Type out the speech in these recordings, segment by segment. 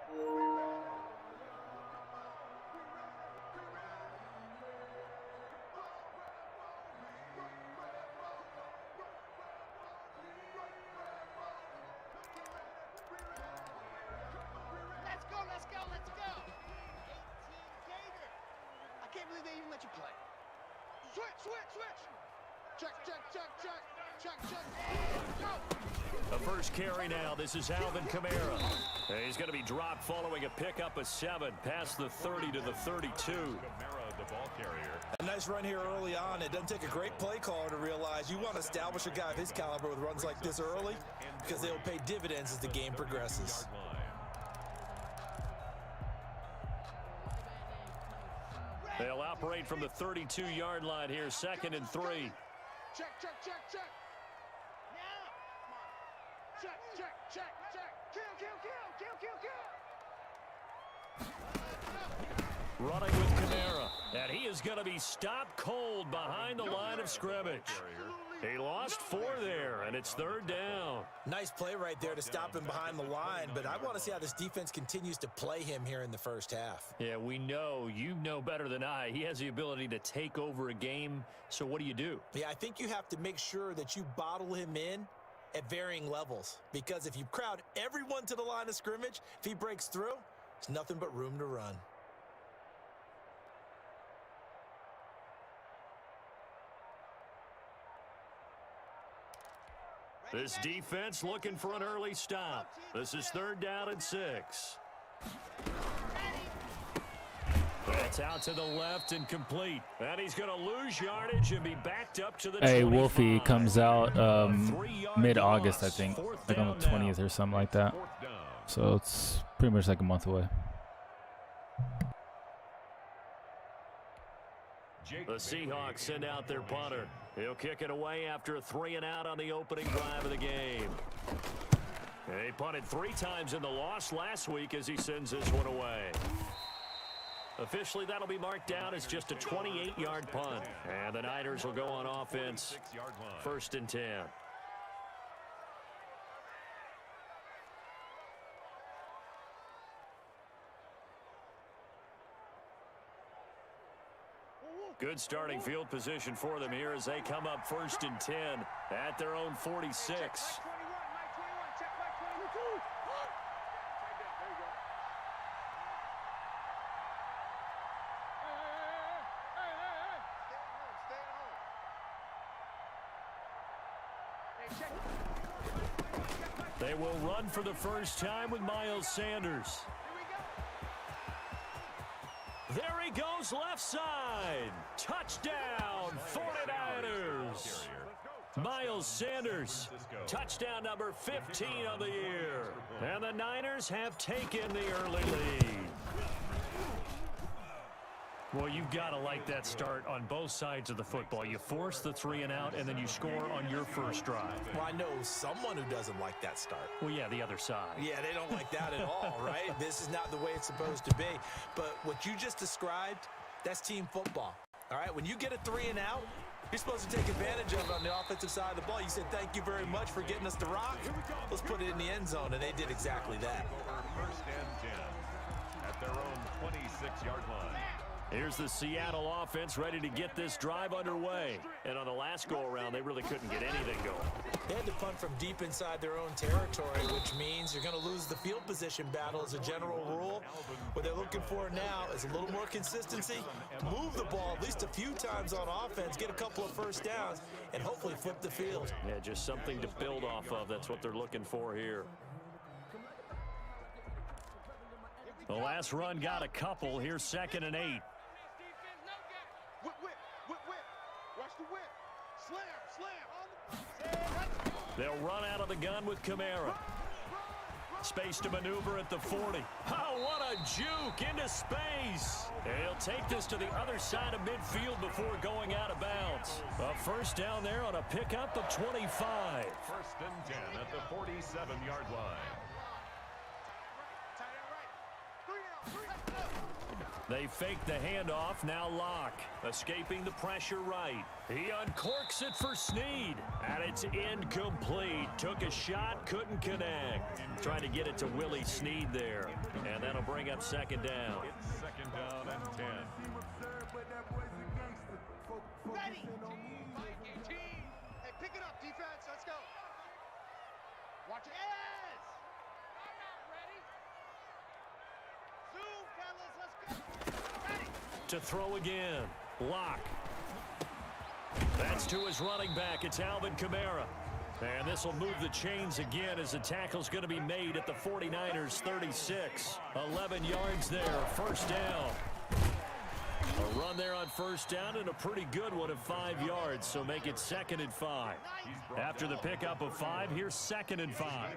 Let's go. 18 Gator. I can't believe they even let you play. Switch. Check. Go. The first carry now. This is Alvin Kamara. He's going to be dropped following a pickup of 7 past the 30 to the 32. Kamara, the ball carrier. A nice run here early on. It doesn't take a great play caller to realize you want to establish a guy of his caliber with runs like this early because they'll pay dividends as the game progresses. They'll operate from the 32-yard line here, 2nd and 3. Check. Now. Check. Kill. Running with Kamara, and he is going to be stopped cold behind the line of scrimmage. He lost 4 there, and it's 3rd down. Nice play right there to stop him behind the line, but I want to see how this defense continues to play him here in the first half. Yeah, we know, you know better than I, he has the ability to take over a game, so what do? Yeah, I think you have to make sure that you bottle him in at varying levels, because if you crowd everyone to the line of scrimmage, if he breaks through, there's nothing but room to run. This defense looking for an early stop. This is 3rd down and 6. That's out to the left and complete. And he's going to lose yardage and be backed up to the 25. Hey, Wolfie comes out mid-August, I think. Like on the 20th or something like that. So it's pretty much like a month away. The Seahawks send out their punter. He'll kick it away after a 3-and-out on the opening drive of the game. He punted 3 times in the loss last week as he sends this one away. Officially, that'll be marked down as just a 28-yard punt. And the Niners will go on offense, 1st and 10. Good starting field position for them here as they come up 1st and 10 at their own 46. They will run for the first time with Miles Sanders. There he goes, left side. Touchdown, 49ers. Miles Sanders, touchdown number 15 of the year. And the Niners have taken the early lead. Well, you've got to like that start on both sides of the football. You force the 3-and-out, and then you score on your first drive. Well, I know someone who doesn't like that start. Well, yeah, the other side. Yeah, they don't like that at all, right? This is not the way it's supposed to be. But what you just described, that's team football. All right, when you get a 3-and-out, you're supposed to take advantage of it on the offensive side of the ball. You said, thank you very much for getting us to rock. Let's put it in the end zone, and they did exactly that. 1st and 10 at their own 26-yard line. Here's the Seattle offense ready to get this drive underway. And on the last go-around, they really couldn't get anything going. They had to punt from deep inside their own territory, which means you're going to lose the field position battle as a general rule. What they're looking for now is a little more consistency, move the ball at least a few times on offense, get a couple of first downs, and hopefully flip the field. Yeah, just something to build off of. That's what they're looking for here. The last run got a couple. Here's 2nd and 8. Whip. Watch the whip. Slam. They'll run out of the gun with Kamara. Space to maneuver at the 40. Oh, what a juke into space. He'll take this to the other side of midfield before going out of bounds. A first down there on a pickup of 25. 1st and 10 at the 47-yard line. They fake the handoff, now Locke. Escaping the pressure right. He uncorks it for Snead, and it's incomplete. Took a shot, couldn't connect. Trying to get it to Willie Snead there, and that'll bring up second down. It's second down and 10. Ready. Hey, pick it up, defense. Let's go. Watch it. Yes. I'm not ready. Zoom, fellas. Let's go. Ready. To throw again. Locke. That's to his running back. It's Alvin Kamara. And this will move the chains again as the tackle's going to be made at the 49ers 36. 11 yards there. First down. A run there on first down and a pretty good one of 5 yards, so make it 2nd and 5. After the pickup of 5, here's 2nd and 5.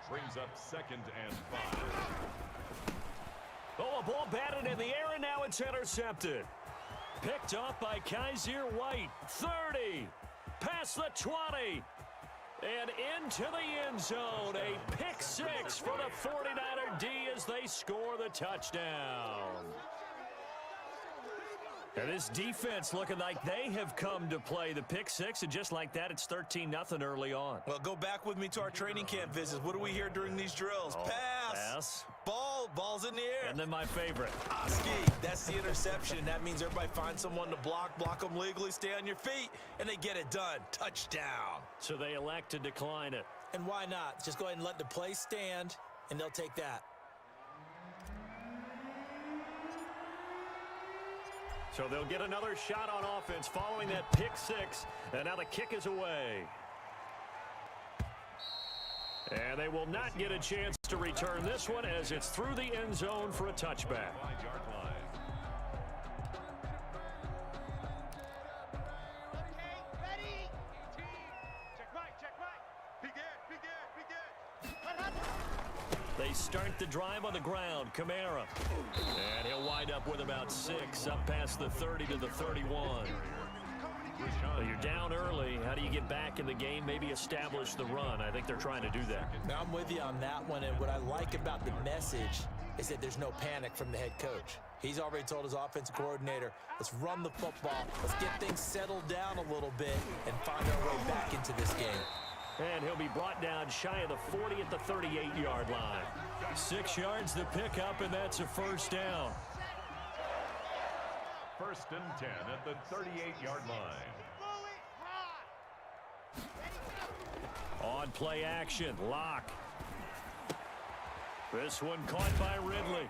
Brings up 2nd and 5. Oh, a ball batted in the air, and now it's intercepted. Picked off by Kaiser White. 30. Past the 20. And into the end zone. A pick 6 for the 49er D as they score the touchdown. And this defense looking like they have come to play the pick 6, and just like that, it's 13-0 early on. Well, go back with me to our training camp visits. What do we hear during these drills? Oh, pass. Ball's in the air. And then my favorite. Ski, that's the interception. That means everybody finds someone to block them legally, stay on your feet, and they get it done. Touchdown. So they elect to decline it. And why not? Just go ahead and let the play stand, and they'll take that. So they'll get another shot on offense following that pick 6, and now the kick is away. And they will not get a chance to return this one as it's through the end zone for a touchback. 5-yard line. Okay, ready. Check right. Begin. What happened? They start the drive on the ground. Kamara. And he'll wind up with about 6 up past the 30 to the 31. Well, you're down early. How do you get back in the game? Maybe establish the run. I think they're trying to do that. Now, I'm with you on that one, and what I like about the message is that there's no panic from the head coach. He's already told his offensive coordinator, let's run the football, let's get things settled down a little bit and find our way back into this game. And he'll be brought down shy of the 40 at the 38-yard line. 6 yards to pick up, and that's a first down. 1st and 10 at the 38-yard line. On play action, Locke. This one caught by Ridley.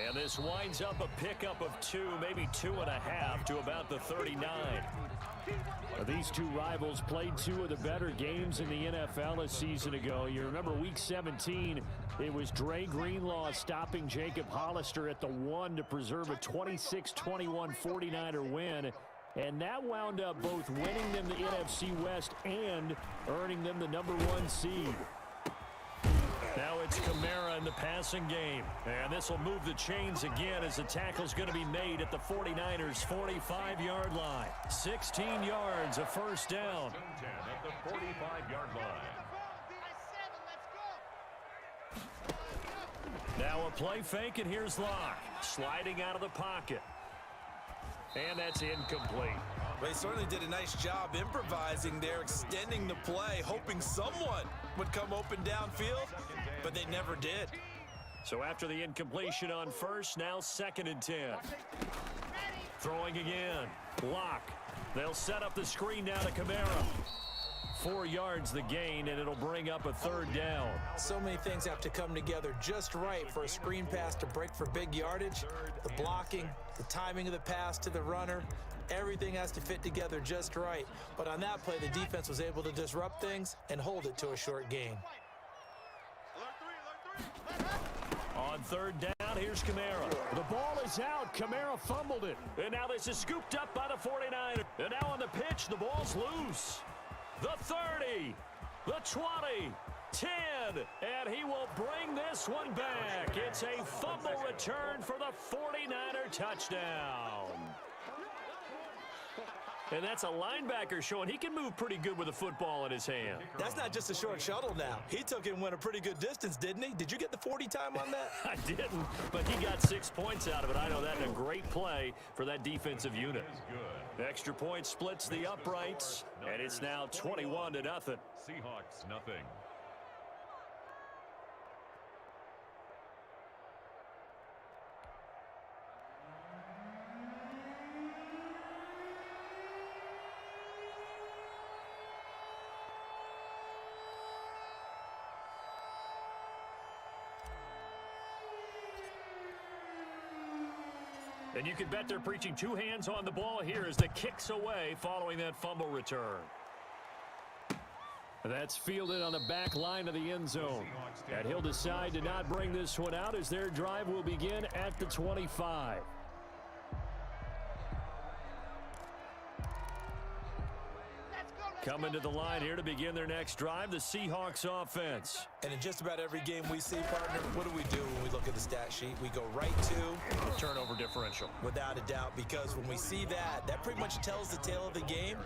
And this winds up a pickup of 2, maybe 2.5 to about the 39. These two rivals played 2 of the better games in the NFL a season ago. You remember week 17, it was Dre Greenlaw stopping Jacob Hollister at the 1 to preserve a 26-21 49er win. And that wound up both winning them the NFC West and earning them the #1 seed. Now it's Kamara in the passing game. And this will move the chains again as the tackle's going to be made at the 49ers' 45-yard line. 16 yards, a first down. 1st and 10 at the 45-yard line. Now a play fake, and here's Locke. Sliding out of the pocket. And that's incomplete. Well, they certainly did a nice job improvising there, extending the play, hoping someone would come open downfield, but they never did. So after the incompletion on first, now 2nd and 10. Throwing again. Locke. They'll set up the screen now to Kamara. 4 yards the gain, and it'll bring up a 3rd down. So many things have to come together just right for a screen pass to break for big yardage. The blocking, the timing of the pass to the runner, everything has to fit together just right. But on that play, the defense was able to disrupt things and hold it to a short gain. On 3rd down, here's Kamara. The ball is out. Kamara fumbled it. And now this is scooped up by the 49ers. And now on the pitch, the ball's loose. The 30, the 20, 10, and he will bring this one back. It's a fumble return for the 49er touchdown. And that's a linebacker showing he can move pretty good with a football in his hand. That's not just a short shuttle now. He took it and went a pretty good distance, didn't he? Did you get the 40 time on that? I didn't, but he got 6 points out of it. I know that, and a great play for that defensive unit. Extra point splits the uprights, and it's now 21-0. Seahawks nothing. And you can bet they're preaching two hands on the ball here as the kick's away following that fumble return. That's fielded on the back line of the end zone. And he'll decide to not bring this one out as their drive will begin at the 25. Coming to the line here to begin their next drive, the Seahawks offense. And in just about every game we see, partner, what do we do when we look at the stat sheet? We go right to the turnover differential. Without a doubt, because when we see that, that pretty much tells the tale of the game.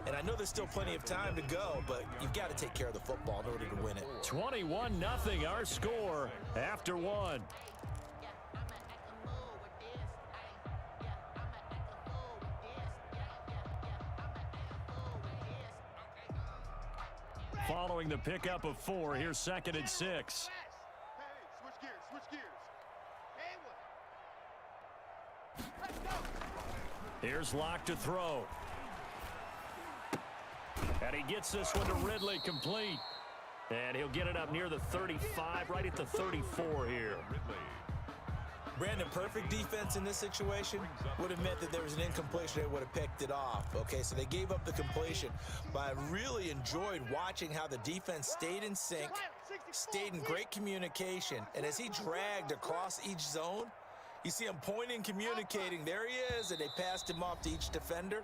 And I know there's still plenty of time to go, but you've got to take care of the football in order to win it. 21-0, our score after one. Following the pickup of 4, here's 2nd and 6. Hey, switch gears. Let's go. Here's Locke to throw. And he gets this one to Ridley complete. And he'll get it up near the 35, right at the 34 here. Brandon, perfect defense in this situation would have meant that there was an incompletion. They would have picked it off. Okay, so they gave up the completion. But I really enjoyed watching how the defense stayed in sync, stayed in great communication. And as he dragged across each zone, you see him pointing, communicating. There he is, and they passed him off to each defender.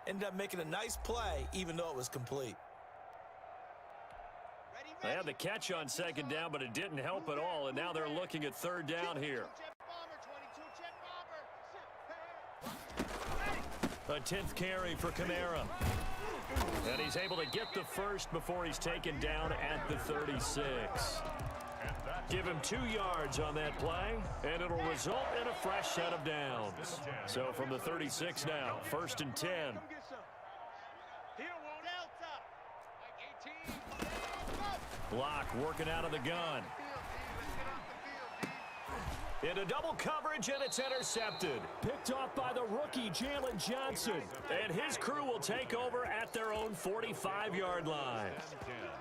Ended up making a nice play, even though it was complete. They had the catch on 2nd down, but it didn't help at all. And now they're looking at 3rd down here. A 10th carry for Kamara. And he's able to get the first before he's taken down at the 36. Give him 2 yards on that play, and it'll result in a fresh set of downs. So from the 36 now, 1st and 10. Block working out of the gun. Into double coverage, and it's intercepted. Picked off by the rookie, Jalen Johnson. And his crew will take over at their own 45-yard line.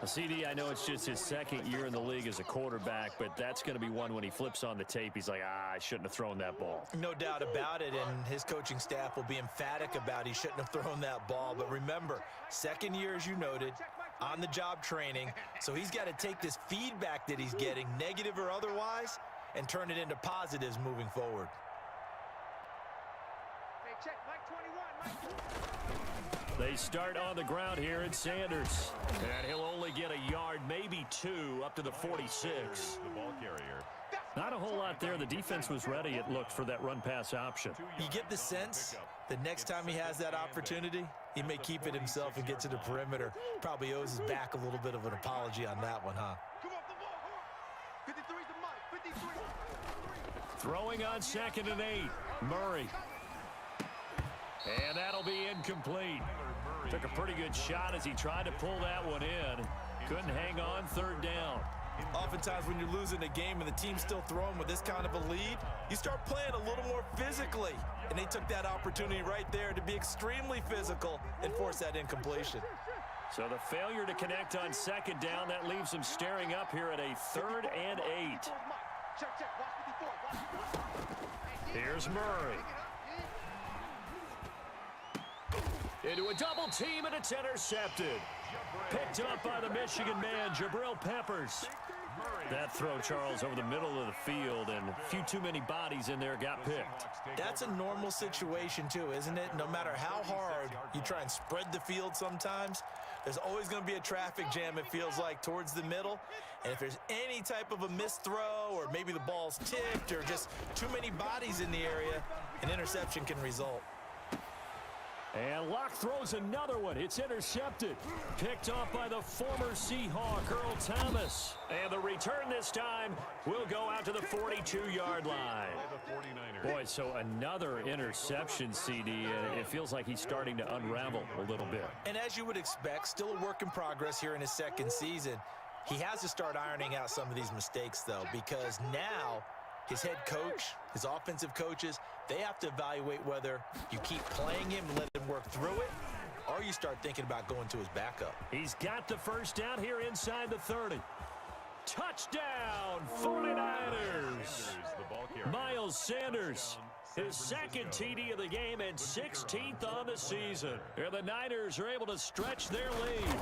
CD, I know it's just his 2nd year in the league as a quarterback, but that's going to be one when he flips on the tape. He's like, I shouldn't have thrown that ball. No doubt about it, and his coaching staff will be emphatic about he shouldn't have thrown that ball. But remember, 2nd year, as you noted, on-the-job training, so he's got to take this feedback that he's getting, negative or otherwise, and turn it into positives moving forward. Hey, check, Mike 21, They start on the ground here at Sanders. And he'll only get a yard, maybe 2, up to the 46. The ball carrier. Not a whole lot there. The defense was ready, it looked, for that run-pass option. You get the sense the next time he has that opportunity, he may keep it himself and get to the perimeter. Probably owes his back a little bit of an apology on that one, huh? Throwing on 2nd and 8. Murray. And that'll be incomplete. Took a pretty good shot as he tried to pull that one in. Couldn't hang on 3rd down. Oftentimes when you're losing a game and the team's still throwing with this kind of a lead, you start playing a little more physically. And they took that opportunity right there to be extremely physical and force that incompletion. So the failure to connect on 2nd down, that leaves them staring up here at a 3rd and 8. Here's Murray. Into a double team, and it's intercepted. Picked up by the Michigan man, Jabril Peppers. That throw, Charles, over the middle of the field, and a few too many bodies in there got picked. That's a normal situation, too, isn't it? No matter how hard you try and spread the field sometimes, there's always going to be a traffic jam, it feels like, towards the middle. And if there's any type of a missed throw, or maybe the ball's tipped, or just too many bodies in the area, an interception can result. And Locke throws another one. It's intercepted. Picked off by the former Seahawk, Earl Thomas. And the return this time will go out to the 42-yard line. Boy, so another interception, CD. And it feels like he's starting to unravel a little bit. And as you would expect, still a work in progress here in his second season. He has to start ironing out some of these mistakes, though, because now his head coach, his offensive coaches, they have to evaluate whether you keep playing him and let him work through it, or you start thinking about going to his backup. He's got the first down here inside the 30. Touchdown, 49ers. Miles Sanders, his second TD of the game and 16th on the season. And the Niners are able to stretch their lead.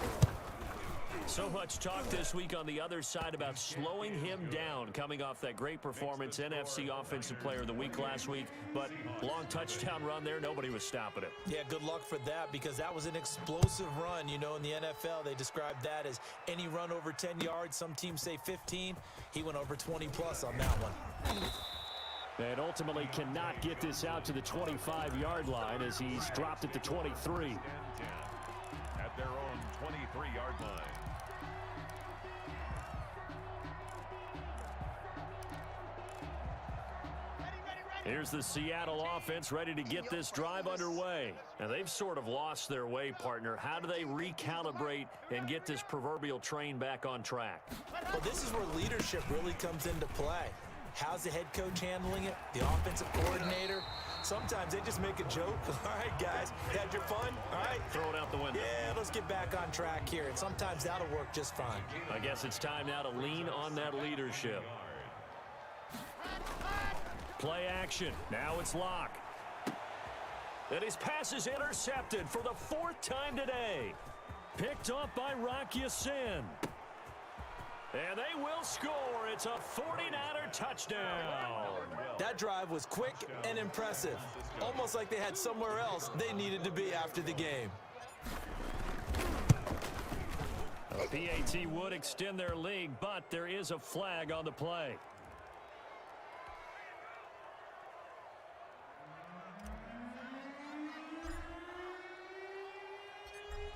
So much talk this week on the other side about slowing him down, coming off that great performance, NFC Offensive Player of the Week last week. But long touchdown run there, nobody was stopping it. Yeah, good luck for that, because that was an explosive run. You know, in the NFL, they describe that as any run over 10 yards. Some teams say 15. He went over 20-plus on that one. And ultimately cannot get this out to the 25-yard line as he's dropped at the 23. At their own 23-yard line. Here's the Seattle offense ready to get this drive underway. And they've sort of lost their way, partner. How do they recalibrate and get this proverbial train back on track? Well, this is where leadership really comes into play. How's the head coach handling it? The offensive coordinator? Sometimes they just make a joke. All right, guys, had your fun? All right. Throw it out the window. Yeah, let's get back on track here. And sometimes that'll work just fine. I guess it's time now to lean on that leadership. Play action. Now it's Locke. And his pass is intercepted for the fourth time today. Picked off by Rock Ya-Sin. And they will score. It's a 49er touchdown. That drive was quick and impressive. Almost like they had somewhere else they needed to be after the game. A PAT would extend their lead, but there is a flag on the play.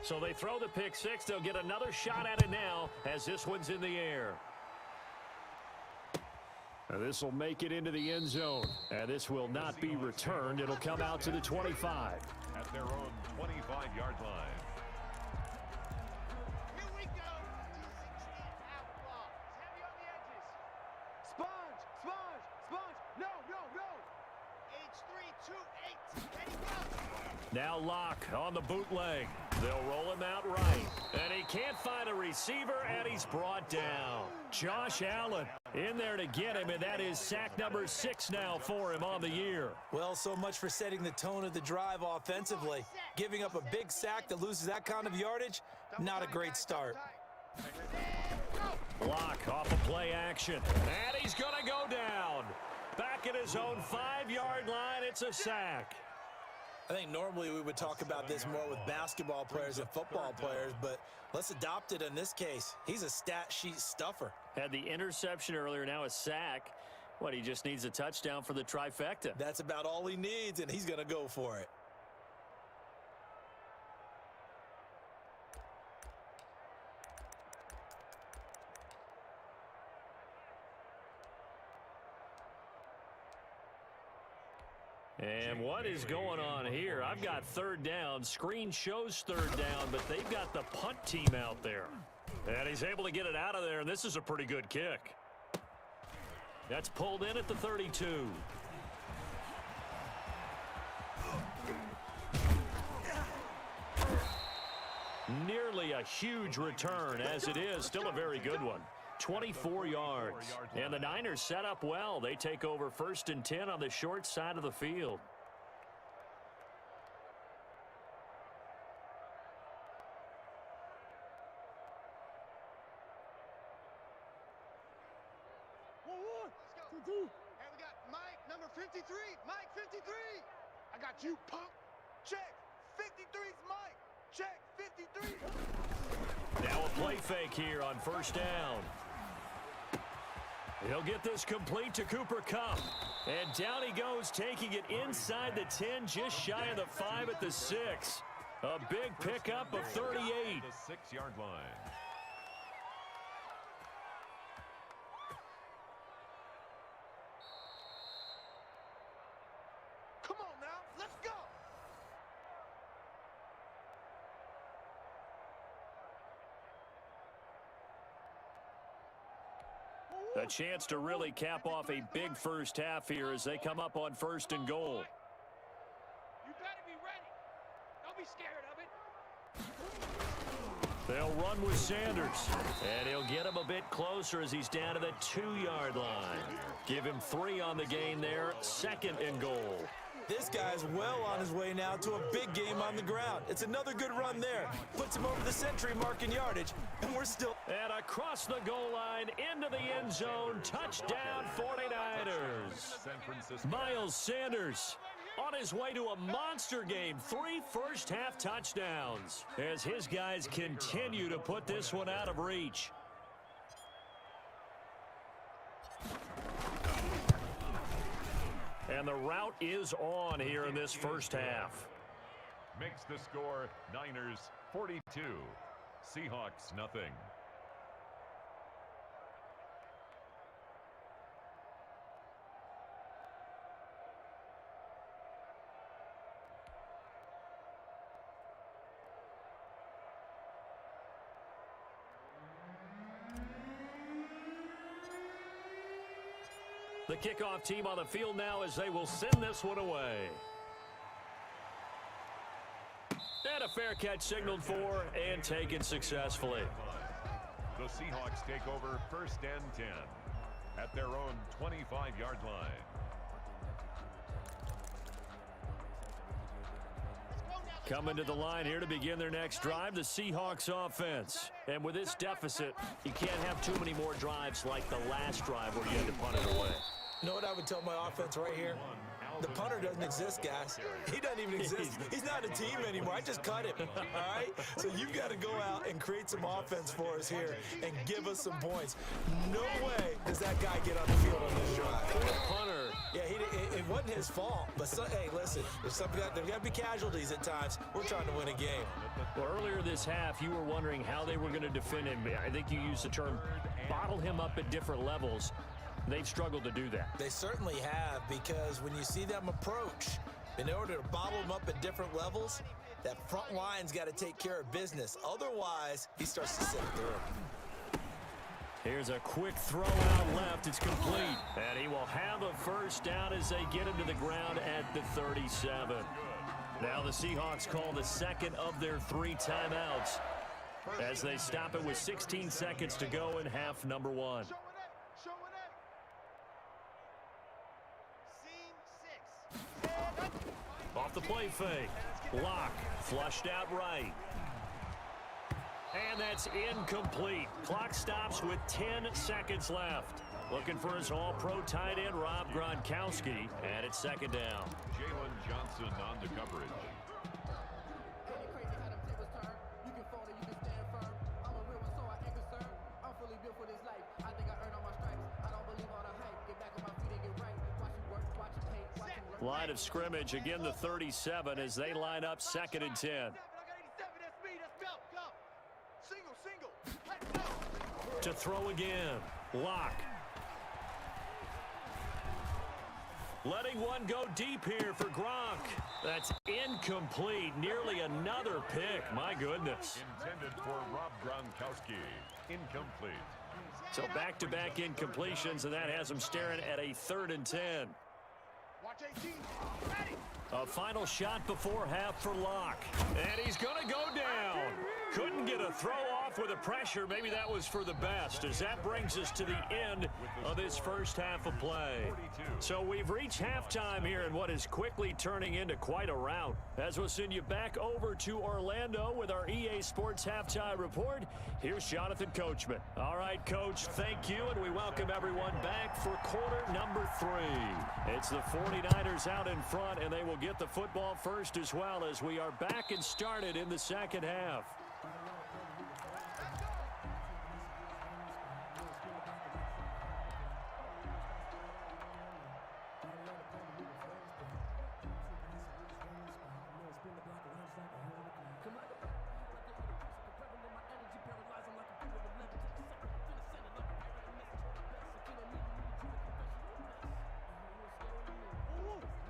So they throw the pick six. They'll get another shot at it now as this one's in the air. This will make it into the end zone. And this will not be returned. It'll come out to the 25. At their own 25-yard line. Here we go. 16 outlaws. Heavy on the edges. Sponge. No. H328. And he goes. Now Locke on the bootleg. They'll roll him out right. And he can't find a receiver, and he's brought down. Josh Allen in there to get him, and that is sack number 6 now for him on the year. Well, so much for setting the tone of the drive offensively. Giving up a big sack that loses that kind of yardage, not a great start. Locke off of play action, and he's going to go down. Back at his own 5-yard line, it's a sack. I think normally we would talk about this more with basketball players and football players, but let's adopt it in this case. He's a stat sheet stuffer. Had the interception earlier, now a sack. What, he just needs a touchdown for the trifecta. That's about all he needs, and he's going to go for it. And what is going on here? I've got third down. Screen shows third down, but they've got the punt team out there. And he's able to get it out of there, and this is a pretty good kick. That's pulled in at the 32. Nearly a huge return, as it is. Still a very good one. 24 yards. And the Niners set up well. They take over 1st and 10 on the short side of the field. Hey, we got Mike, number 53. Mike, 53. I got you, punk. Check. 53's Mike. Check. 53. Now a play fake here on 1st down. He'll get this complete to Cooper Kupp. And down he goes, taking it inside the 10, just shy of the 5 at the 6. A big pickup of 38. The 6-yard line. Come on now, let's go. A chance to really cap off a big first half here as they come up on 1st and goal. You better be ready. Don't be scared of it. They'll run with Sanders, and he'll get him a bit closer as he's down to the 2-yard line. Give him 3 on the gain there, 2nd and goal. This guy's well on his way now to a big game on the ground. It's another good run there. Puts him over the century mark in yardage, and we're still... And across the goal line, into the end zone, touchdown 49ers. Miles Sanders on his way to a monster game, 3 first-half touchdowns, as his guys continue to put this one out of reach. And the route is on here in this first half. Makes the score Niners 42, Seahawks nothing. The kickoff team on the field now as they will send this one away. And a fair catch signaled for and taken successfully. The Seahawks take over 1st and 10 at their own 25-yard line. Coming to the line here to begin their next drive, the Seahawks offense. And with this deficit, you can't have too many more drives like the last drive where you had to punt it away. You know what I would tell my offense right here? The punter doesn't exist, guys. He doesn't even exist. He's not a team anymore. I just cut him, all right? So you've got to go out and create some offense for us here and give us some points. No way does that guy get on the field on this drive. Punter. Yeah, it wasn't his fault. But, hey, listen, there's got to be casualties at times. We're trying to win a game. Well, earlier this half, you were wondering how they were going to defend him. I think you used the term bottle him up at different levels. They've struggled to do that. They certainly have, because when you see them approach, in order to bottle them up at different levels, that front line's got to take care of business. Otherwise, he starts to slip through. Here's a quick throw out left. It's complete. And he will have a first down as they get him to the ground at the 37. Now the Seahawks call the second of their 3 timeouts as they stop it with 16 seconds to go in half number 1. Off the play fake. Lock. Flushed out right. And that's incomplete. Clock stops with 10 seconds left. Looking for his all-pro tight end, Rob Gronkowski. And it's 2nd down. Jalen Johnson on the coverage. Line of scrimmage, again the 37 as they line up 2nd and 10. To throw again. Lock. Letting one go deep here for Gronk. That's incomplete. Nearly another pick. My goodness. Intended for Rob Gronkowski. Incomplete. So back-to-back incompletions, and that has him staring at a 3rd and 10. A final shot before half for Locke. And he's going to go down. Couldn't get a throw off with the pressure. Maybe that was for the best, as that brings us to the end of this first half of play. So we've reached halftime here in what is quickly turning into quite a rout. As we'll send you back over to Orlando with our EA Sports Halftime Report, here's Jonathan Coachman. All right, Coach, thank you, and we welcome everyone back for quarter number 3. It's the 49ers out in front, and they will get the football first as well as we are back and started in the second half.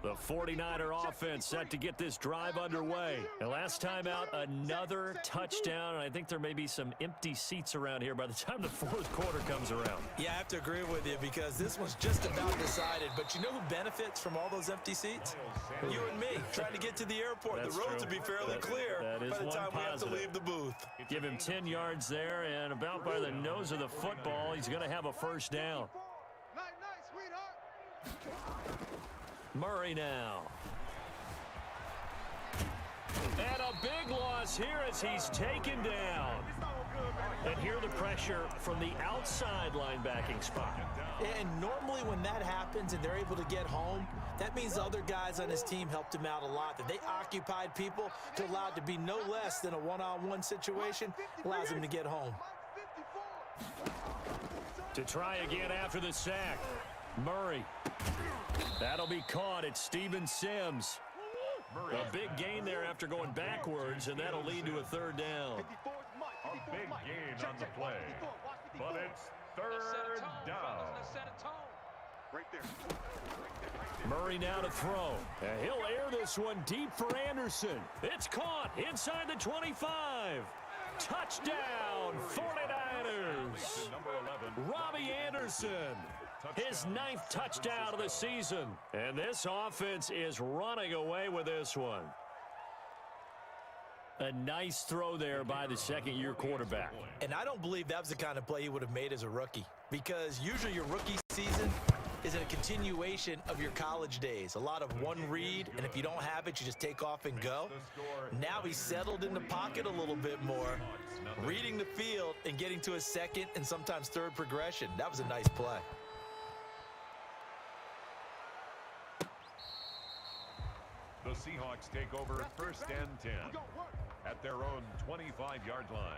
The 49er offense set to get this drive underway. And last time out, another touchdown. And I think there may be some empty seats around here by the time the fourth quarter comes around. Yeah, I have to agree with you because this one's just about decided. But you know who benefits from all those empty seats? You and me, trying to get to the airport. That's the roads true. will be fairly clear that is by the time we have to leave the booth. Give him 10 yards there, and about by the nose of the football, he's going to have a first down. Murray now. And a big loss here as he's taken down. And here the pressure from the outside linebacking spot. And normally when that happens and they're able to get home, that means the other guys on his team helped him out a lot. That they occupied people to allow it to be no less than a one-on-one situation, allows him to get home. To try again after the sack. Murray. That'll be caught. It's Steven Sims. A big gain there after going backwards, and that'll lead to a third down. A big gain on the play, but it's third down. Murray now to throw. And he'll air this one deep for Anderson. It's caught inside the 25. Touchdown, 49ers. Robbie Anderson. His 9th touchdown of the season. And this offense is running away with this one. A nice throw there by the second-year quarterback. And I don't believe that was the kind of play he would have made as a rookie, because usually your rookie season is a continuation of your college days. A lot of one read, and if you don't have it, you just take off and go. Now he's settled in the pocket a little bit more, reading the field and getting to his second and sometimes third progression. That was a nice play. The Seahawks take over first and 10 at their own 25-yard line.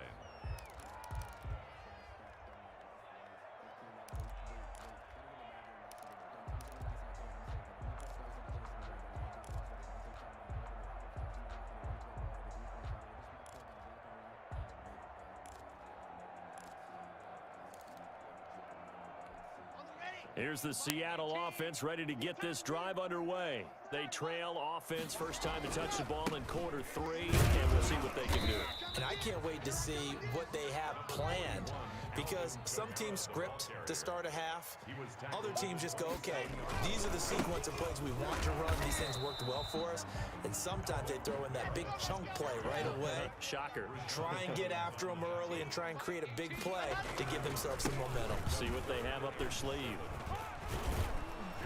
Here's the Seattle offense ready to get this drive underway. They trail offense first time to touch the ball in quarter 3, and we'll see what they can do. And I can't wait to see what they have planned, because some teams script to start a half. Other teams just go, okay, these are the sequence of plays we want to run. These things worked well for us. And sometimes they throw in that big chunk play right away. Shocker. Try and get after them early and try and create a big play to give themselves some momentum. See what they have up their sleeve.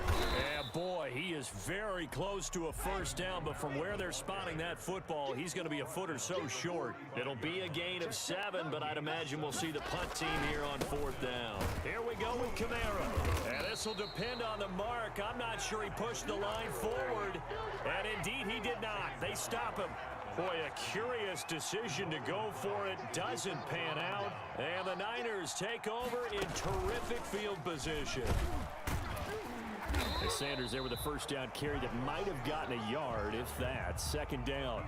Yeah, boy, he is very close to a first down, but from where they're spotting that football, he's going to be a foot or so short. It'll be a gain of 7, but I'd imagine we'll see the punt team here on 4th down. Here we go with Kamara. And this will depend on the mark. I'm not sure he pushed the line forward, and indeed he did not. They stop him. Boy, a curious decision to go for it. Doesn't pan out, and the Niners take over in terrific field position. And Sanders there with a first down carry that might have gotten a yard, if that. 2nd down.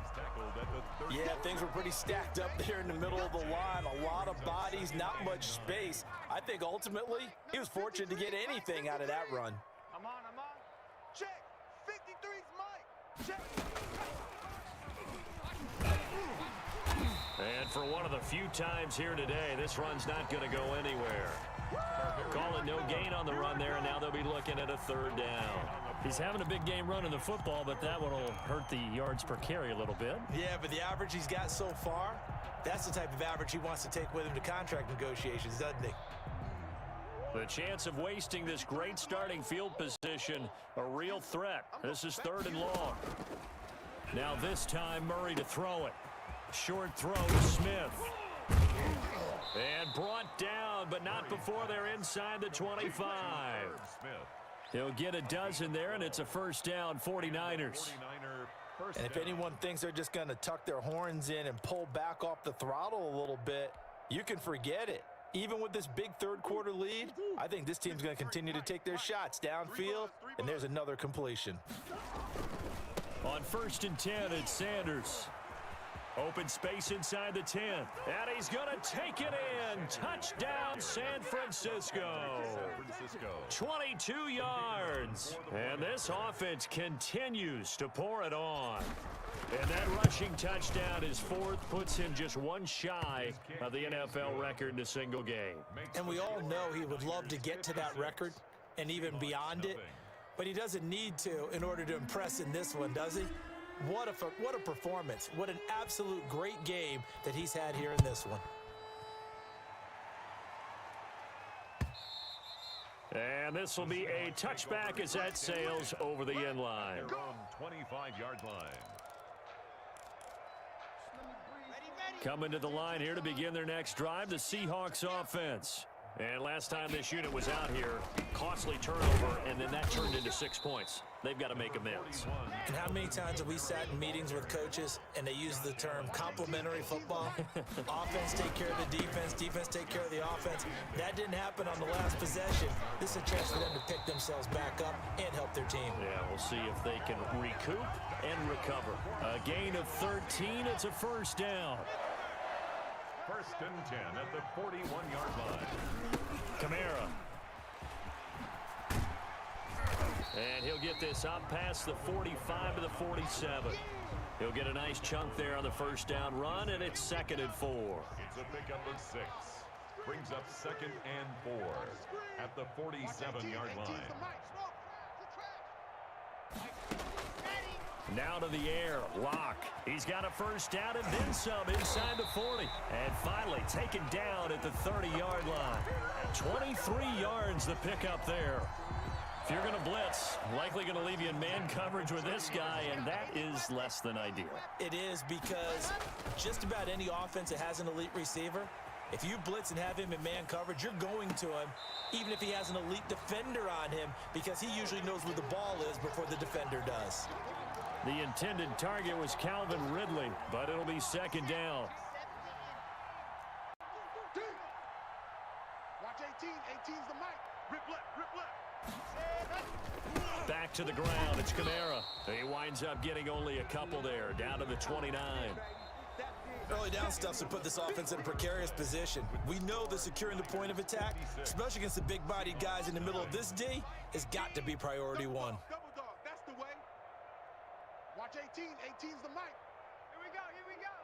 Yeah, things were pretty stacked up there in the middle of the line. A lot of bodies, not much space. I think ultimately he was fortunate to get anything out of that run. I'm on. Check. 53's Mike. Check. And for one of the few times here today, this run's not going to go anywhere. Calling no gain on the run there, and now they'll be looking at a 3rd down. He's having a big game running the football, but that one will hurt the yards per carry a little bit. Yeah, but the average he's got so far, that's the type of average he wants to take with him to contract negotiations, doesn't he? The chance of wasting this great starting field position, a real threat. This is 3rd and long. Now this time, Murray to throw it. Short throw to Smith. And brought down, but not before they're inside the 25. He'll get a dozen there, and it's a first down, 49ers. And if anyone thinks they're just going to tuck their horns in and pull back off the throttle a little bit, you can forget it. Even with this big third-quarter lead, I think this team's going to continue to take their shots downfield, and there's another completion. On 1st and 10, it's Sanders. Open space inside the 10. And he's going to take it in. Touchdown, San Francisco. 22 yards. And this offense continues to pour it on. And that rushing touchdown, his fourth, puts him just one shy of the NFL record in a single game. And we all know he would love to get to that record and even beyond it. But he doesn't need to in order to impress in this one, does he? What a performance. What an absolute great game that he's had here in this one. And this will be a touchback as that sails over the end line. 25-yard line. Coming to the line here to begin their next drive, the Seahawks offense. And last time this unit was out here, costly turnover, and then that turned into 6 points. They've got to make amends. And how many times have we sat in meetings with coaches and they use the term complementary football? Offense take care of the defense, defense take care of the offense. That didn't happen on the last possession. This is a chance for them to pick themselves back up and help their team. Yeah, we'll see if they can recoup and recover. A gain of 13, it's a first down. 1st and 10 at the 41-yard line. Kamara. And he'll get this up past the 45 to the 47. He'll get a nice chunk there on the first down run, and it's 2nd and 4. It's a pickup of 6. Brings up 2nd and 4 at the 47-yard line. Now to the air, Locke. He's got a first down and then some inside the 40. And finally taken down at the 30-yard line. 23 yards the pickup there. If you're going to blitz, likely going to leave you in man coverage with this guy, and that is less than ideal. It is, because just about any offense that has an elite receiver, if you blitz and have him in man coverage, you're going to him, even if he has an elite defender on him, because he usually knows where the ball is before the defender does. The intended target was Calvin Ridley, but it'll be 2nd down. Watch 18. 18's the mic. Rip left. Rip left. Back to the ground, it's Kamara. He winds up getting only a couple there, down to the 29. Early down stuff's to put this offense in a precarious position. We know that securing the point of attack, especially against the big-bodied guys in the middle of this D, has got to be priority one. Double dog. That's the way. Watch 18. 18's the mic. Here we go. Here we go.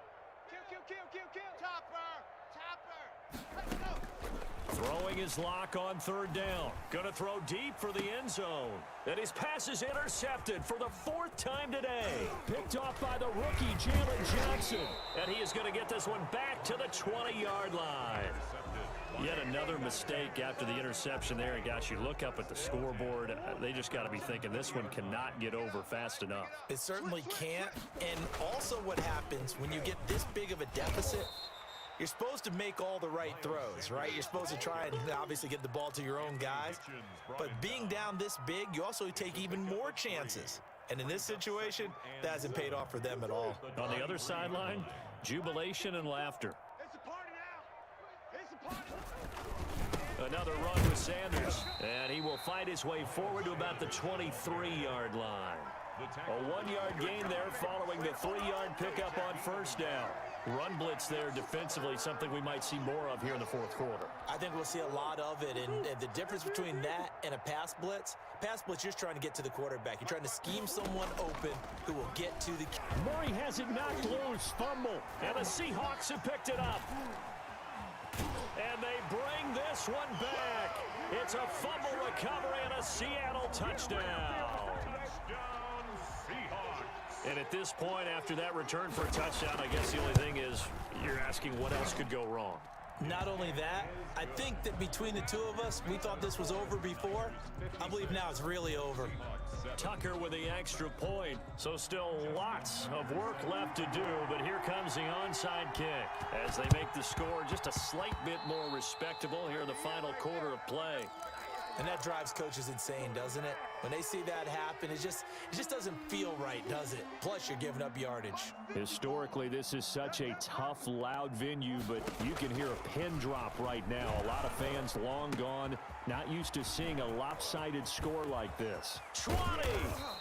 Kill. Topper. Let's go. Throwing his Lock on 3rd down. Going to throw deep for the end zone. And his pass is intercepted for the 4th time today. Picked off by the rookie, Jalen Johnson. And he is going to get this one back to the 20-yard line. Yet another mistake after the interception there. And gosh, you look up at the scoreboard, they just got to be thinking this one cannot get over fast enough. It certainly can't. And also what happens when you get this big of a deficit, you're supposed to make all the right throws, right? You're supposed to try and obviously get the ball to your own guys. But being down this big, you also take even more chances. And in this situation, that hasn't paid off for them at all. On the other sideline, jubilation and laughter. It's a party now. It's a party. Another run with Sanders. And he will fight his way forward to about the 23-yard line. A 1-yard gain there following the 3-yard pickup on first down. Run blitz there defensively, something we might see more of here in the 4th quarter. I think we'll see a lot of it, and the difference between that and a pass blitz, you're just trying to get to the quarterback. You're trying to scheme someone open who will get to the... Murray has it knocked loose, fumble, and the Seahawks have picked it up. And they bring this one back. It's a fumble recovery and a Seattle touchdown. And at this point, after that return for a touchdown, I guess the only thing is you're asking what else could go wrong. Not only that, I think that between the two of us, we thought this was over before. I believe now it's really over. Tucker with the extra point. So still lots of work left to do, but here comes the onside kick as they make the score just a slight bit more respectable here in the final quarter of play. And that drives coaches insane, doesn't it? When they see that happen, it just doesn't feel right, does it? Plus, you're giving up yardage. Historically, this is such a tough, loud venue, but you can hear a pin drop right now. A lot of fans long gone, not used to seeing a lopsided score like this. 20!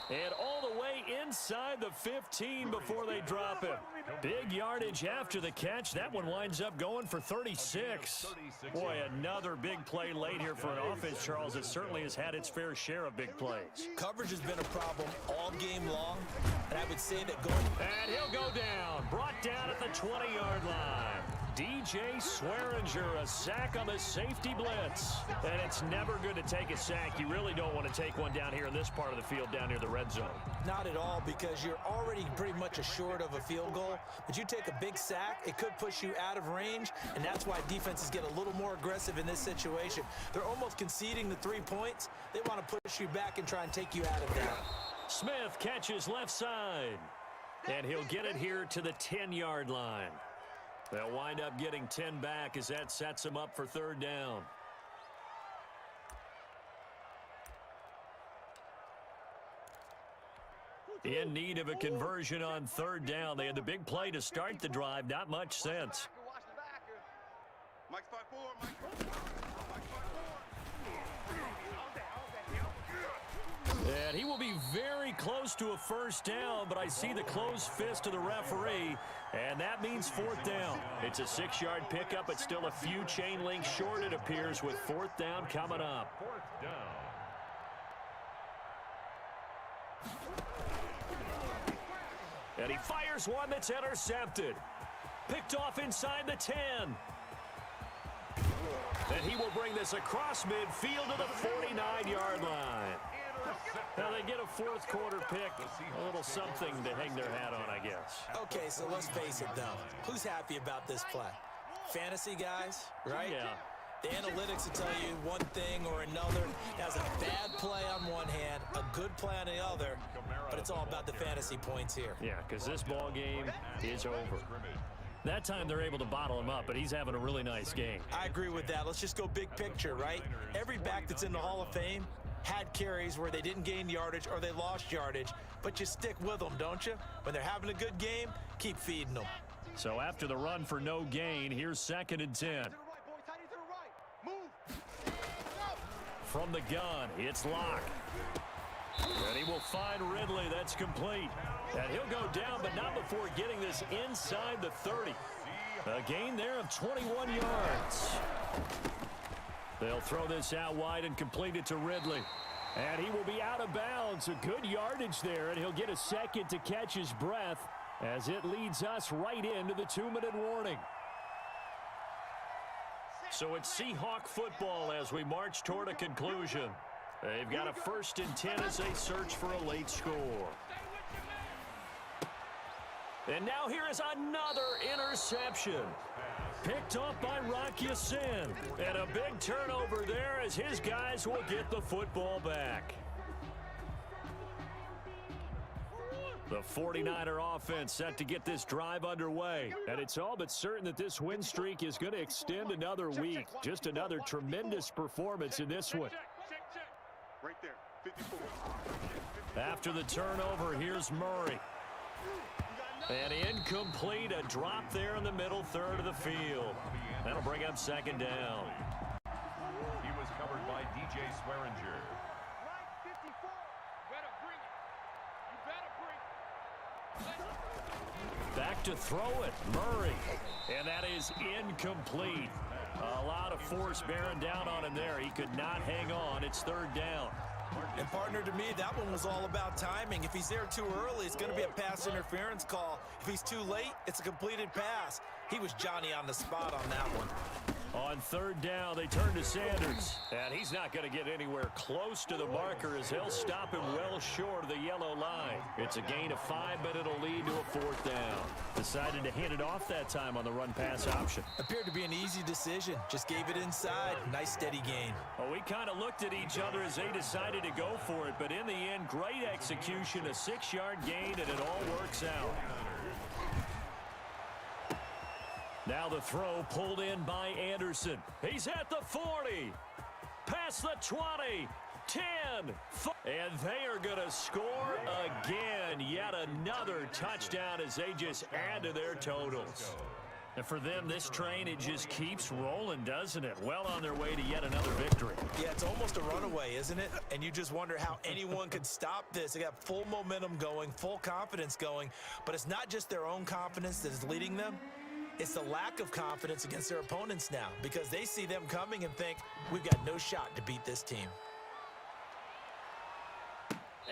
And all the way inside the 15 before they drop him. Big yardage after the catch. That one winds up going for 36. Boy, another big play late here for an offense, Charles, that certainly has had its fair share of big plays. Coverage has been a problem all game long, and I would say that going... And he'll go down. Brought down at the 20-yard line. DJ Swearinger, a sack on the safety blitz. And it's never good to take a sack. You really don't want to take one down here in this part of the field down near the red zone. Not at all, because you're already pretty much assured of a field goal. But you take a big sack, it could push you out of range, and that's why defenses get a little more aggressive in this situation. They're almost conceding the 3 points. They want to push you back and try and take you out of that. Smith catches left side. And he'll get it here to the 10-yard line. They'll wind up getting 10 back as that sets them up for third down. In need of a conversion on third down. They had the big play to start the drive. Not much sense. Mike's 5-4. And he will be very close to a first down, but I see the closed fist of the referee, and that means fourth down. It's a 6-yard pickup, but still a few chain links short, it appears, with fourth down coming up. Fourth down. And he fires one that's intercepted. Picked off inside the 10. And he will bring this across midfield to the 49-yard line. Now they get a fourth quarter pick, a little something to hang their hat on, I guess. Okay, so let's face it, though. Who's happy about this play? Fantasy guys, right? Yeah. The analytics will tell you one thing or another. That's a bad play on one hand, a good play on the other, but it's all about the fantasy points here. Yeah, because this ball game is over. That time they're able to bottle him up, but he's having a really nice game. I agree with that. Let's just go big picture, right? Every back that's in the Hall of Fame had carries where they didn't gain yardage or they lost yardage, but you stick with them, don't you? When they're having a good game, keep feeding them. So after the run for no gain, here's 2nd and 10. From the gun, it's Locke. And he will find Ridley. That's complete. And he'll go down, but not before getting this inside the 30. A gain there of 21 yards. They'll throw this out wide and complete it to Ridley. And he will be out of bounds. A good yardage there, and he'll get a second to catch his breath as it leads us right into the 2-minute warning. So it's Seahawk football as we march toward a conclusion. They've got a 1st and 10 as they search for a late score. And now here is another interception. Picked off by Rock Ya-Sin. And a big turnover there as his guys will get the football back. The 49er offense set to get this drive underway. And it's all but certain that this win streak is going to extend another week. Just another tremendous performance in this one. Right there, 54. After the turnover, here's Murray. And incomplete, a drop there in the middle third of the field. That'll bring up 2nd down. He was covered by DJ Swearinger. Back to throw it, Murray. And that is incomplete. A lot of force bearing down on him there. He could not hang on. It's 3rd down. And partner, to me, that one was all about timing. If he's there too early, it's going to be a pass interference call. If he's too late, it's a completed pass. He was Johnny on the spot on that one. On 3rd down, they turn to Sanders. And he's not going to get anywhere close to the marker as they'll stop him well short of the yellow line. It's a gain of 5, but it'll lead to a 4th down. Decided to hand it off that time on the run-pass option. Appeared to be an easy decision. Just gave it inside. Nice steady gain. Well, we kind of looked at each other as they decided to go for it, but in the end, great execution, a 6-yard gain, and it all works out. Now the throw pulled in by Anderson. He's at the 40. Past the 20. 10. And they are going to score again. Yet another touchdown as they just add to their totals. And for them, this train, it just keeps rolling, doesn't it? Well on their way to yet another victory. Yeah, it's almost a runaway, isn't it? And you just wonder how anyone could stop this. They got full momentum going, full confidence going. But it's not just their own confidence that is leading them. It's the lack of confidence against their opponents now because they see them coming and think, we've got no shot to beat this team.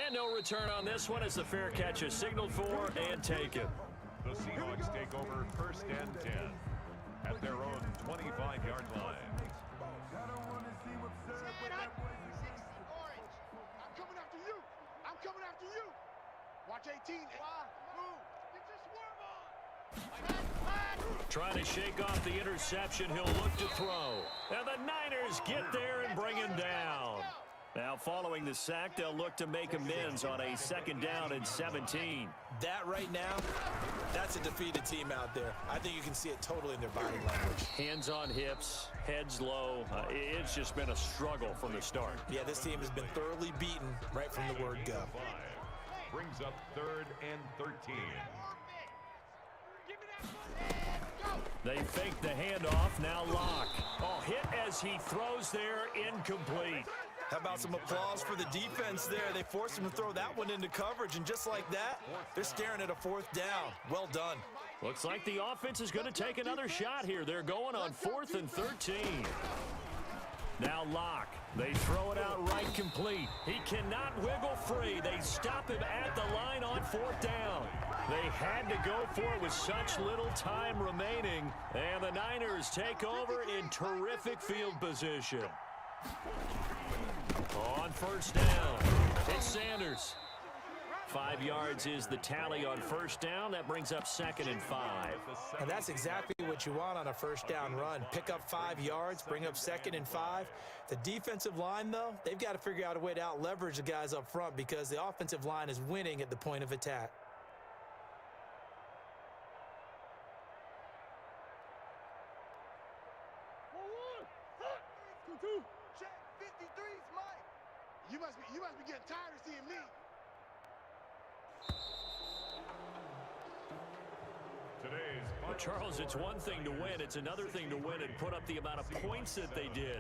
And no return on this one as the fair catch is signaled for and taken. The Seahawks take over 1st and 10 at their own 25-yard line. I'm coming after you. I'm coming after you. Watch 18. Trying to shake off the interception. He'll look to throw. And the Niners get there and bring him down. Now, following the sack, they'll look to make amends on a 2nd down and 17. That right now, that's a defeated team out there. I think you can see it totally in their body language. Hands on hips, heads low. It's just been a struggle from the start. Yeah, this team has been thoroughly beaten right from the word go. Brings up 3rd and 13. They fake the handoff, now Locke. Oh, hit as he throws there, incomplete. How about some applause for the defense there? They forced him to throw that one into coverage, and just like that, they're staring at a 4th down. Well done. Looks like the offense is going to take another shot here. They're going on 4th and 13. Now Locke. They throw it out right complete. He cannot wiggle free. They stop him at the line on 4th down. They had to go for it with such little time remaining. And the Niners take over in terrific field position. On 1st down, it's Sanders. 5 yards is the tally on 1st down. That brings up 2nd and 5. And that's exactly what you want on a 1st down run. Pick up 5 yards, bring up 2nd and 5. The defensive line, though, they've got to figure out a way to out-leverage the guys up front because the offensive line is winning at the point of attack. Check 53's Mike. You must be getting tired of seeing me. Well, Charles, it's one thing to win. It's another thing to win and put up the amount of points that they did.